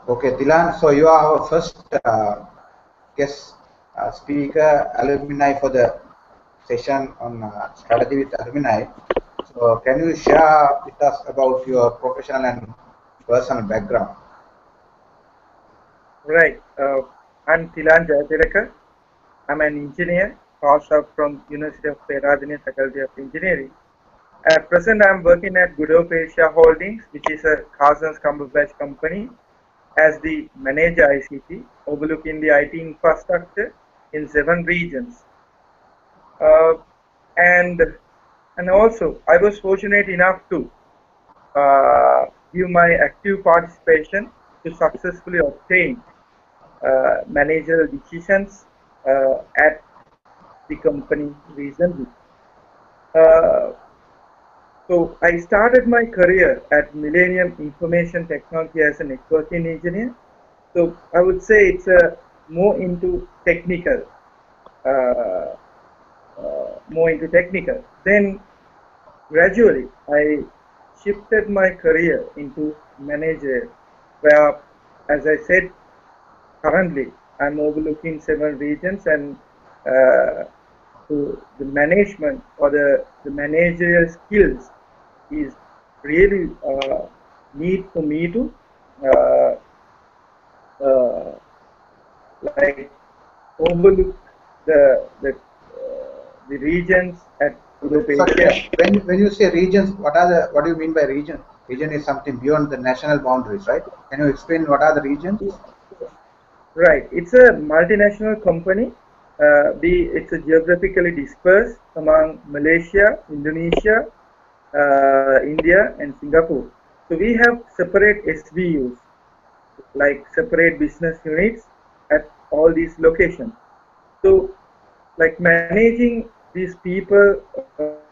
Okay, Thilan, so you are our first guest speaker, alumni for the session on strategy with alumni. So can you share with us about your professional and personal background? Right. I'm Thilan Jayathilake. I'm an engineer, passed out from University of Moratuwa Faculty of Engineering. At present, I'm working at Good Hope Asia Holdings, which is a Cousins Cumberbatch company, as the manager ICT, overlooking the IT infrastructure in 7 regions. And also, I was fortunate enough to give my active participation to successfully obtain managerial decisions at the company recently. So I started my career at Millennium Information Technology as a networking engineer. So I would say it's more into technical, Then gradually I shifted my career into managerial, where, as I said, currently I'm overlooking 7 regions, and so the management or the managerial skills is really need for me to like overlook the regions at Europe. When you say regions, what do you mean by region? Region is something beyond the national boundaries, right? Can you explain what are the regions? Right, it's a multinational company. It's a geographically dispersed among Malaysia, Indonesia, India, and Singapore. So we have separate SBUs, like separate business units at all these locations. So, like managing these people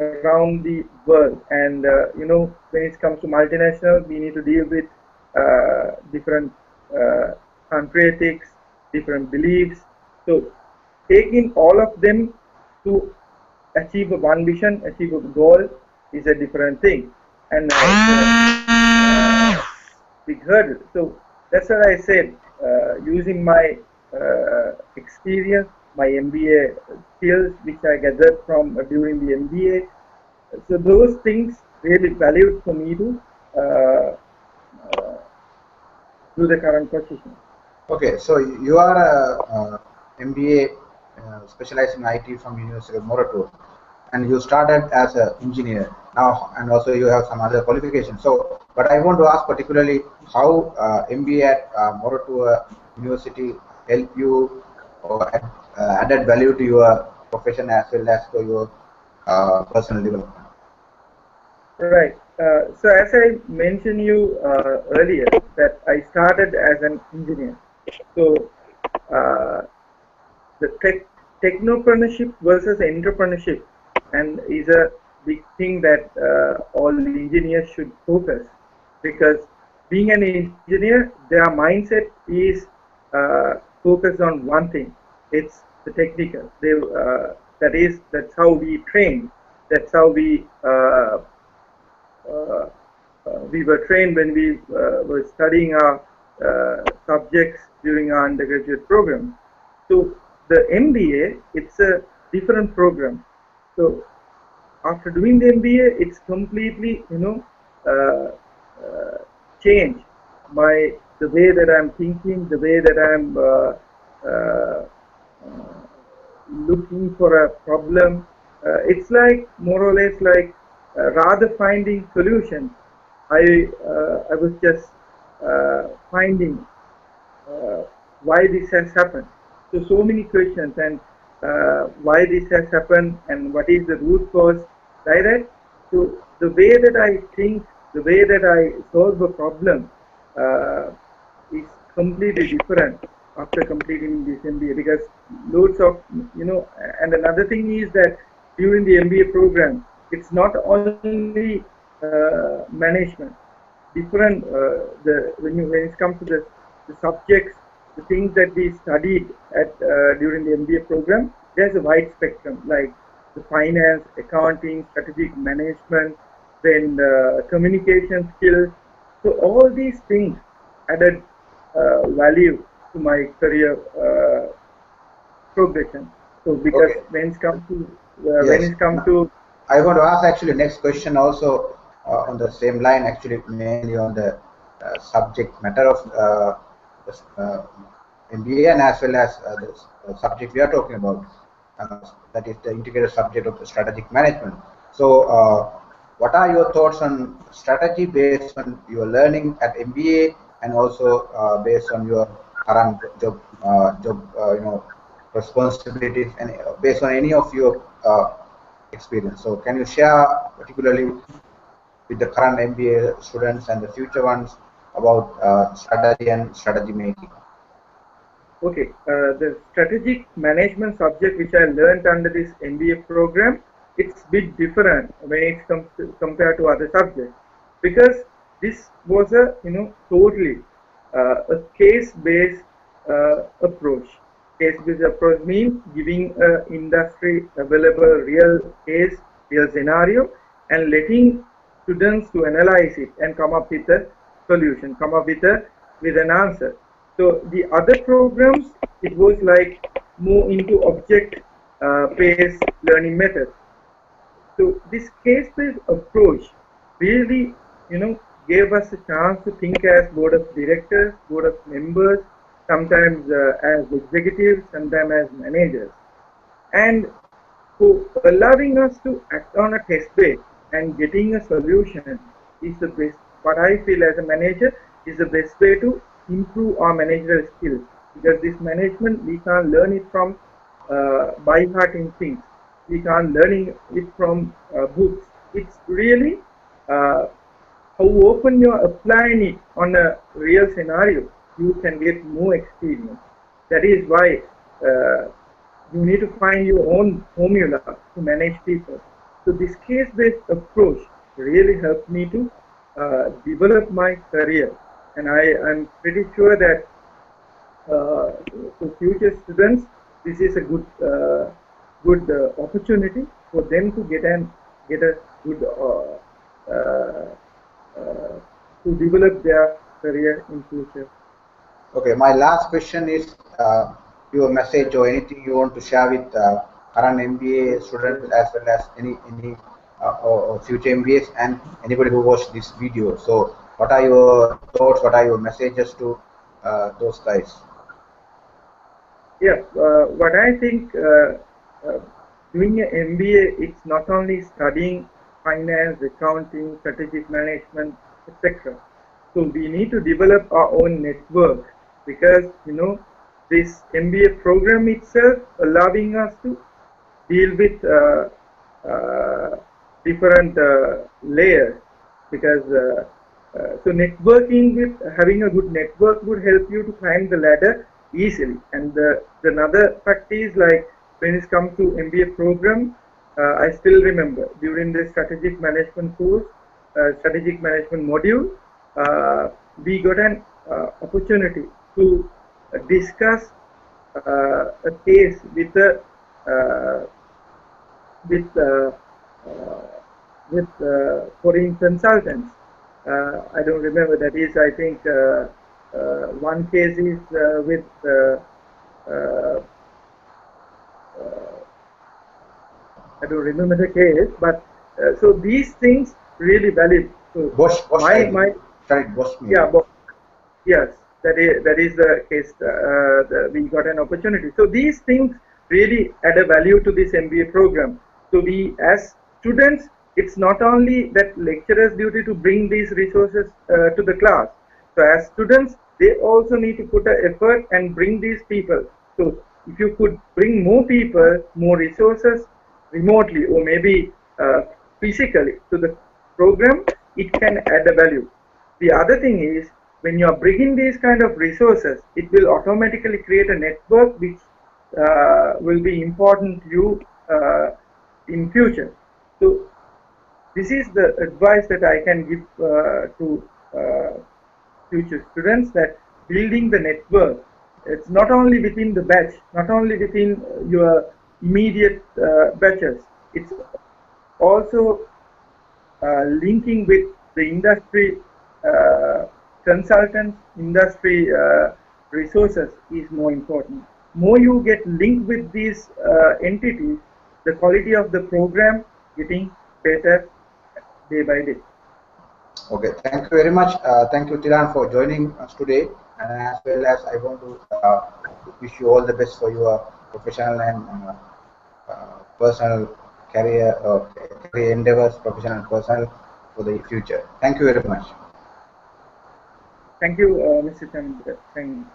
around the world, and when it comes to multinational, we need to deal with different country ethics, different beliefs. So taking all of them to achieve one vision, achieve a goal is a different thing, and big hurdle. So that's what I said. Using my experience, my MBA skills, which I gathered from during the MBA, so those things really valued for me to do the current position. Okay, so you are a MBA specialized in IT from University of Moratuwa, and you started as an engineer now, and also you have some other qualifications. So, but I want to ask particularly how MBA at Moratuwa University help you or added value to your profession as well as to your personal development. Right. So as I mentioned you earlier, that I started as an engineer. So the technopreneurship versus entrepreneurship, and is a big thing that all engineers should focus, because being an engineer, their mindset is focused on one thing. It's the technical. That's how we train. That's how we were trained when we were studying our subjects during our undergraduate program. So the MBA, it's a different program. So after doing the MBA, it's completely, changed the way that I'm thinking, the way that I'm looking for a problem. It's like more or less like rather finding solutions. I was just finding why this has happened. So many questions, and why this has happened, and what is the root cause, like that. So the way that I think, the way that I solve a problem is completely different after completing this MBA, because loads of, and another thing is that during the MBA program, it's not only management, different, when it comes to the subjects, the things that we studied at during the MBA program, there's a wide spectrum, like the finance, accounting, strategic management, then communication skills. So all these things added value to my career progression. So because Okay. when it comes to Yes. I want to ask actually next question also on the same line, actually mainly on the subject matter of this, MBA, and as well as the subject we are talking about, that is the integrated subject of strategic management. So what are your thoughts on strategy based on your learning at MBA, and also based on your current job responsibilities, and based on any of your experience? So can you share particularly with the current MBA students and the future ones about strategy and strategy making? Okay, the strategic management subject which I learned under this MBA program, it's a bit different when it comes to compared to other subjects, because this was a totally a case-based approach. Case-based approach means giving a industry available real case, real scenario, and letting students to analyze it and come up with a solution, come up with an answer. So the other programs, it was like more into object-based learning methods. So this case-based approach really, gave us a chance to think as board of directors, board of members, sometimes as executives, sometimes as managers, and so allowing us to act on a test bed and getting a solution is the best. What I feel as a manager is the best way to improve our managerial skills, because this management we can't learn it from by hearting things. We can't learn it from books. It's really how often you're applying it on a real scenario, you can get more experience. That is why you need to find your own formula to manage people. So this case-based approach really helped me to develop my career, and I'm pretty sure that for future students, this is a good opportunity for them to get a good to develop their career in future. Okay, my last question is your message or anything you want to share with current MBA students, as well as any or future MBAs and anybody who watched this video. So what are your thoughts? What are your messages to those guys? Yeah, what I think doing an MBA, it's not only studying finance, accounting, strategic management, etc. So we need to develop our own network, because this MBA program itself allowing us to deal with different layers, because so networking, with having a good network would help you to climb the ladder easily. And another fact is, like, when it comes to MBA program, I still remember during the strategic management course, strategic management module, we got an opportunity to discuss a case with foreign consultants. I don't remember. That is, I think one case is with I don't remember the case, but so these things really valid. So Bosch, my sorry, Bosch. yeah, but yes, that is the case. We got an opportunity. So these things really add a value to this MBA program. So we, as students, it's not only that lecturers' duty to bring these resources to the class. So as students, they also need to put an effort and bring these people. So if you could bring more people, more resources remotely, or maybe physically to the program, it can add a value. The other thing is, when you are bringing these kind of resources, it will automatically create a network which will be important to you in future. So this is the advice that I can give to future students, that building the network, it's not only within the batch, not only within your immediate batches, it's also linking with the industry consultants, industry resources is more important. More you get linked with these entities, the quality of the program getting better day by day. Okay, thank you very much. Thank you, Thilan, for joining us today. And as well as I want to wish you all the best for your professional and personal career endeavors, professional and personal, for the future. Thank you very much. Thank you, Mr. Chaminda. Thank you.